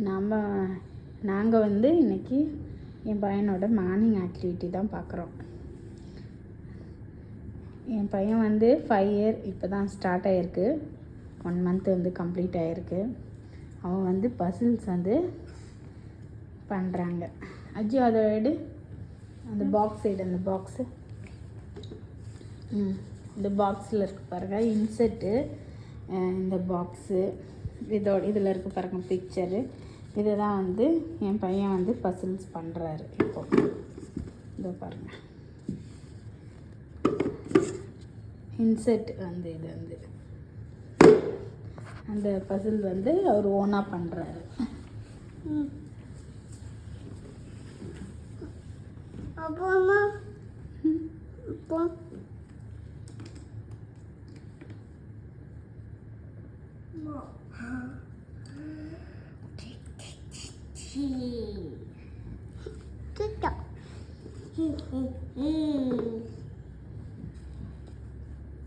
நாங்கள் வந்து இன்றைக்கி என் பையனோட மார்னிங் ஆக்டிவிட்டி தான் பார்க்குறோம். என் பையன் வந்து 5 இயர் இப்போ தான் ஸ்டார்ட் ஆகிருக்கு. 1 மந்த் வந்து கம்ப்ளீட் ஆகிருக்கு. அவன் வந்து பசில்ஸ் வந்து பண்ணுறாங்க. அஜி அதை எடு, அந்த பாக்ஸ் எடு, அந்த பாக்ஸு. இந்த பாக்ஸில் இருக்கு பாருங்கள் இன்செட்டு. இந்த பாக்ஸு இதில் இருக்குது பாருங்கள் பிக்சரு. இதை தான் வந்து என் பையன் வந்து பசில்ஸ் பண்ணுறாரு. இப்போ இதோ பாருங்கள் இன்செட் வந்து இது வந்து அந்த பசில் வந்து அவர் ஓனாக பண்ணுறாரு.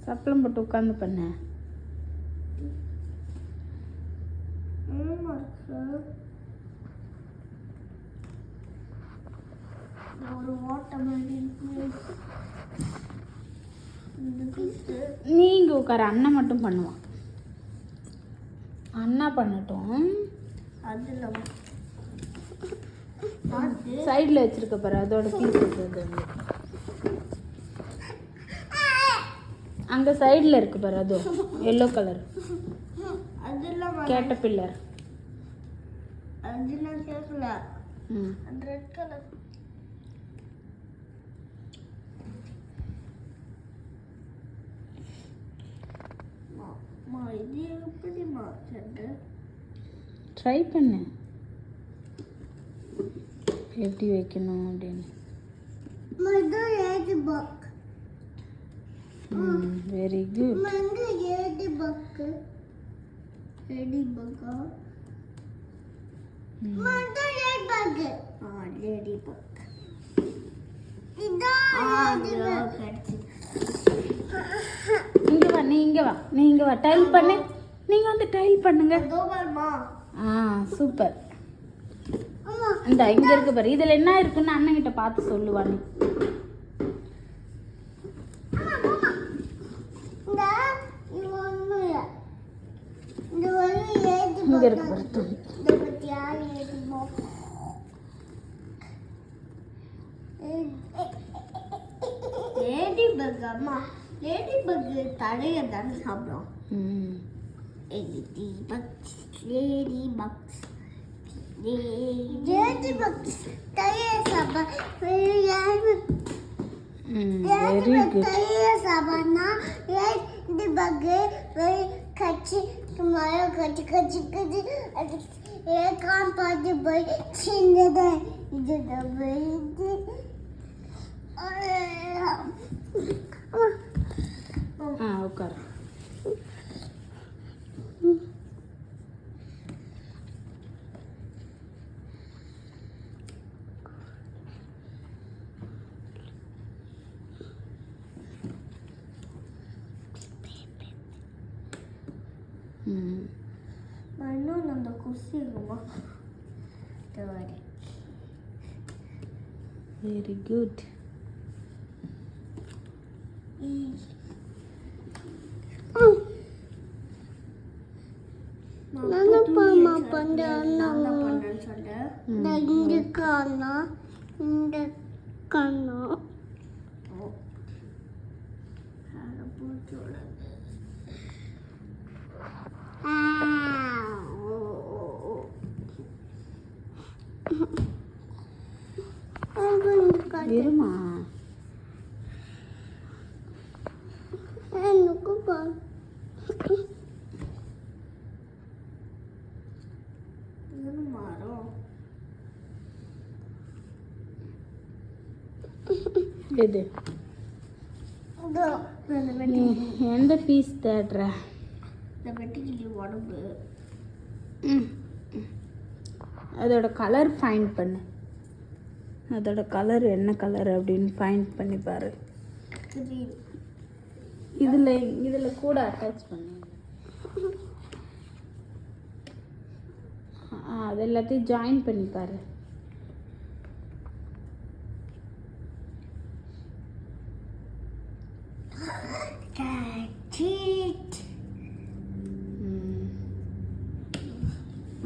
சப்பளம் போட்டு உட்காந்து பண்ண. நீங்க உட்கார, அண்ணன் மட்டும் பண்ணுவான். அண்ணா பண்ணட்டும். அதில் சைடில் வச்சிருக்க பாரு, அதோட பீசஸ் அது அங்கே சைடில் இருக்கு பாரு, அது yellow colour caterpillar. Red colour இது எப்படி மாற்றது? ட்ரை பண்ணு எப்படி வைக்கணும் அப்படின்னு. Very good. நீ இங்க வா டைல் பண்ணு. நீங்க வந்து டைல் பண்ணுங்க. சூப்பர். இந்த இங்க இருக்கு பாரு, இதுல என்ன இருக்குன்னு அண்ணன் கிட்ட பார்த்து சொல்லுவா. நீ இங்க இருக்கு பாரு. லேடி பக் அம்மா, லேடி பக் தடைய தானே சாப்பிடும். Ladybugs, ladybugs, ladybugs தடைய சாப்பிடும். Very good. தடைய சாப்பிடுனா லேடி பக் கச்சி மாயோ கச்சி கச்சி கச்சி அது ஏகாம் பாதி போய் சின்னதா இது இது உட்கார். இன்னும் அந்த குர்சி இருக்குமா? Very good. இருமா எது எந்த பீஸ் தேடுற? உடம்பு அதோட கலர் ஃபைண்ட் பண்ணு. அதோட கலர் என்ன கலர் அப்படின்னு ஃபைண்ட் பண்ணி பாரு. இதில் கூட அட்டாச் பண்ணு. அது அது எல்லாத்தையும் ஜாயின் பண்ணி பாரு.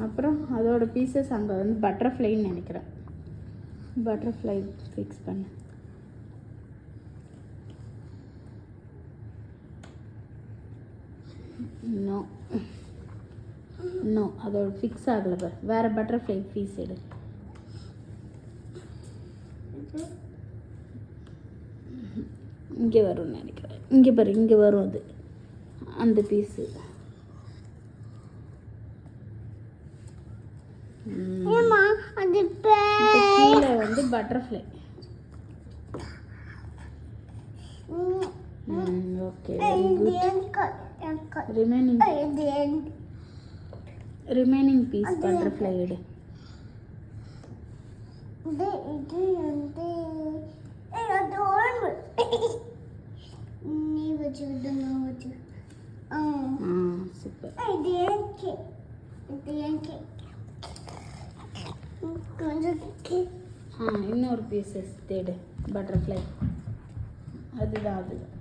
அப்புறம் அதோட பீசஸ் அங்கே வந்து பட்டர்ஃப்ளைன்னு நினைக்கிறேன். பட்டர்ஃப்ளை ஃபிக்ஸ் பண்ணு. நோ நோ, அதோட ஃபிக்ஸ் ஆகலை பாரு. வேறு பட்டர்ஃப்ளை பீஸ் எடு. இங்கே வரும்னு நினைக்கிறேன். இங்கே பாரு, இங்கே வரும் அது, அந்த பீஸு. கீழே வந்து butterfly. Okay, remaining piece butterfly எடு. சூப்பர். இன்னொரு பீசஸ் தேடு பட்டர்ஃப்ளை. அதுதான் அதுதான்.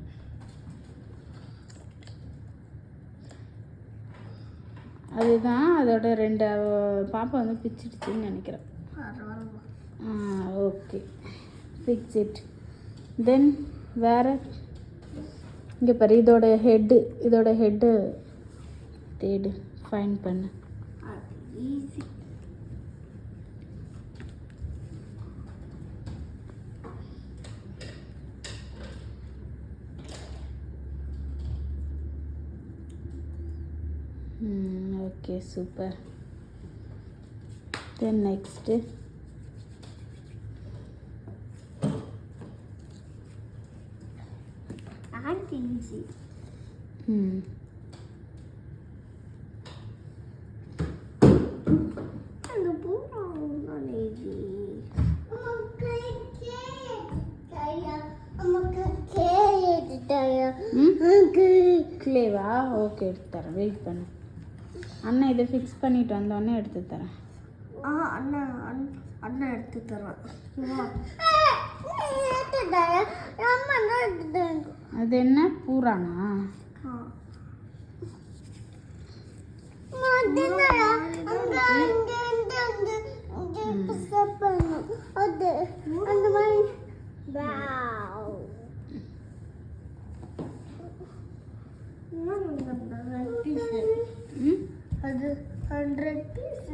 அதுதான் அதோட 2 பாப்பா வந்து பிச்சிடுச்சுன்னு நினைக்கிறேன். Okay, fix it. தென் வேறு இங்கே பாரு, இதோட ஹெட்டு தேடு, ஃபைன் பண்ணு. Okay, super. தென் நெக்ஸ்ட்டு கிளேவா? ஓகே, எடுத்து தரேன், வெயிட் பண்ணு. அண்ணா இதை ஃபிக்ஸ் பண்ணிட்டு வந்தோடனே எடுத்து தரேன். அண்ணா எடுத்து தரேன். அது என்ன பூரானா? அது 100 பீஸ்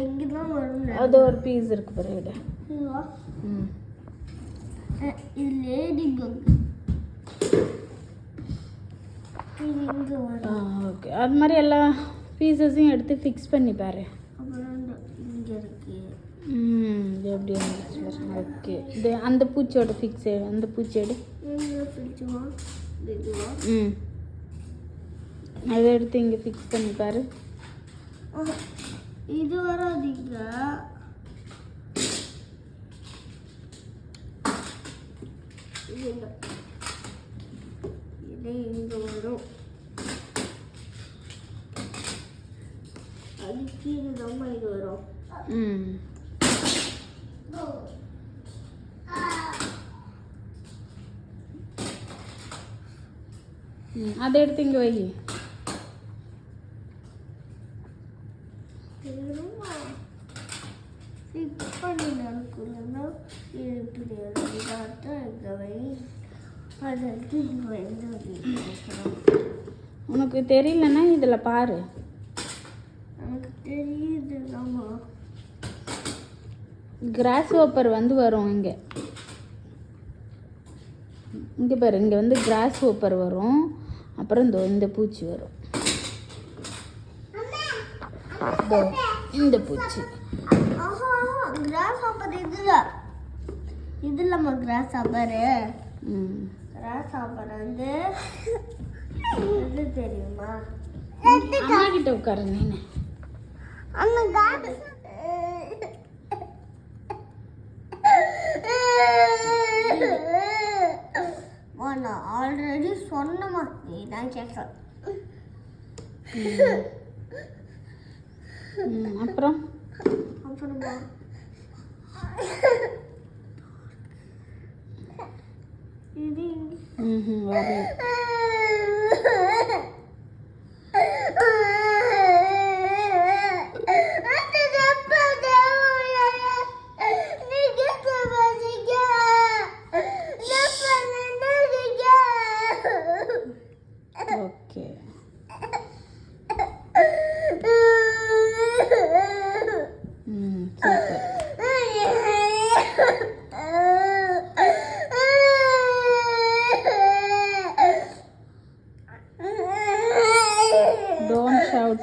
இங்கதான் வரும். அது ஒரு பீஸ் இருக்கு பாரு. இது லேடி பக். ஓகே, அது மாதிரி எல்லா பீசஸையும் எடுத்து ஃபிக்ஸ் பண்ணி பாரு. இங்கே இருக்கு. இது எப்படி இருந்துச்சு? ஓகே, இது அந்த பூச்சியோட ஃபிக்ஸ், அந்த பூச்சி எடு. அதை எடுத்து இங்கே ஃபிக்ஸ் பண்ணி பாரு. இது வராதீங்க. இது இங்கே வரும். அது கீழே தான் இது வரும். அதை எடுத்து இங்கே வை. உனக்கு தெரியலன்னா இதில் பாரு. எனக்கு தெரியுது. கிராஸ் ஹோப்பர் வந்து வரும் இங்கே. இங்கே பாரு, இங்கே வந்து கிராஸ் ஹோப்பர் வரும். அப்புறம் இந்த பூச்சி வரும். இந்த பூச்சி கிராஸ் ஹாப்பர். இது நம்ம கிராஸ் ஹாப்பர். கிராஸ் ஹாப்பர் வந்து இது தெரியுமா? அம்மா கிட்ட உட்காரு நீனு. நான் ஆல்ரெடி சொன்னமா, நீ தான் கேட்க. அப்புறம் அப்புறமா இது வரல. ஓகே. சூப்பர். Don't shout.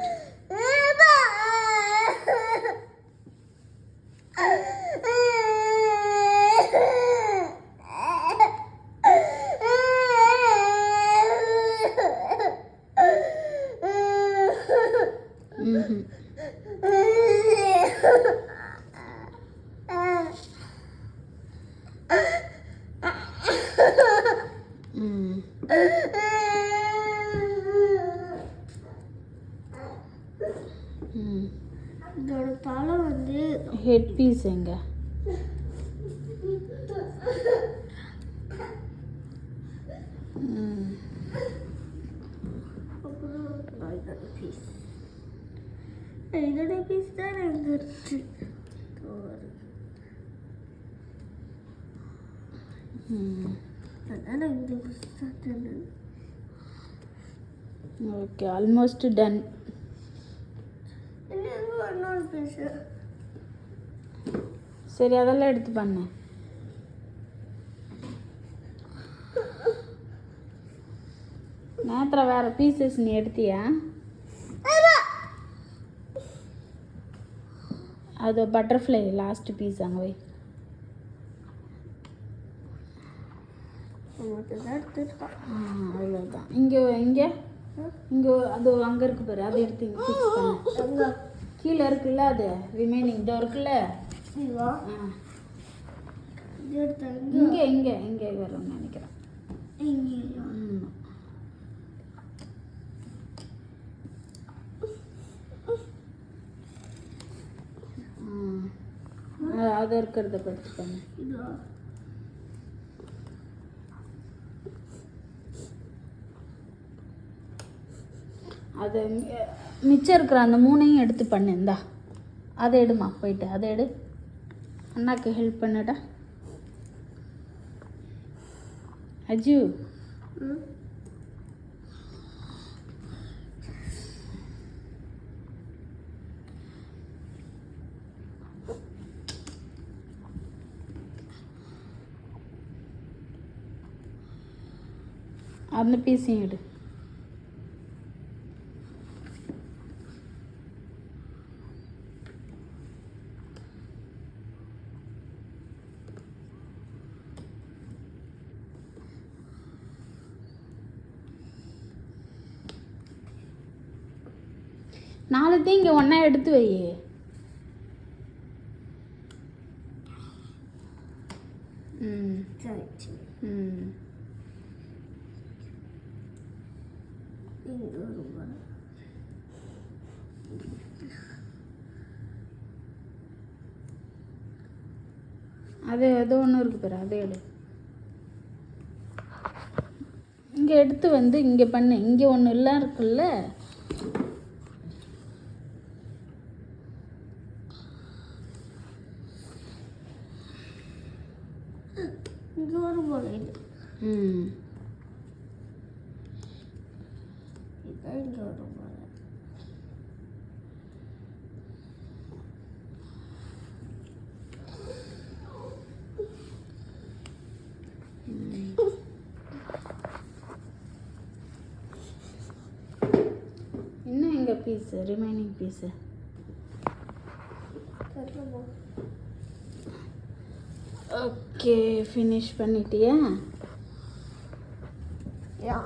இதோட தலை வந்து ஹெட் பீஸ் எங்க? இதோட பீஸ் தான் எங்க இருக்கு. அதான் இந்த புஸ்தகத்தில் ஓகே, ஆல்மோஸ்ட் டன். இன்னொரு பீஸ். சரி, அதெல்லாம் எடுத்து பண்ணு. நேத்திர வேற பீசஸ் நீ எடுத்தியா? அது பட்டர்ஃப்ளை லாஸ்ட் பீஸ் அங்கே வை. அவ்வளோதான். இங்கே இங்கே இங்கே அது அங்கே இருக்கு பாரு, அதை எடுத்து இங்கே ஃபிக்ஸ் பண்ணு. கீழே இருக்குல்ல, அது ரிமைனிங் இதோ இருக்குல்ல. இங்கே இங்கே இங்கே வரும்னு நினைக்கிறேன். அது இருக்கிறத படுத்து பண்ணு. அது மிச்சம் இருக்கிற அந்த மூணையும் எடுத்து பண்ணு. இந்தா அதை எடுமா, போயிட்டு அதை எடு. அண்ணாக்கு ஹெல்ப் பண்ணுடா அஜு. அந்த பீஸையும் எடு. நாளைத்தையும் இங்கே ஒன்றா எடுத்து வை. அது ஏதோ ஒன்று இருக்கு பாரு, அதை எடு. இங்கே எடுத்து வந்து இங்கே பண்ணு. இங்கே ஒன்று எல்லாம் இருக்குல்ல. இங்கே ஒரு போல இது. இதான் இங்கே ஒரு போல. இன்னும் எங்கே piece, remaining piece? Okay, finish பண்ணிட்டியா? Yeah,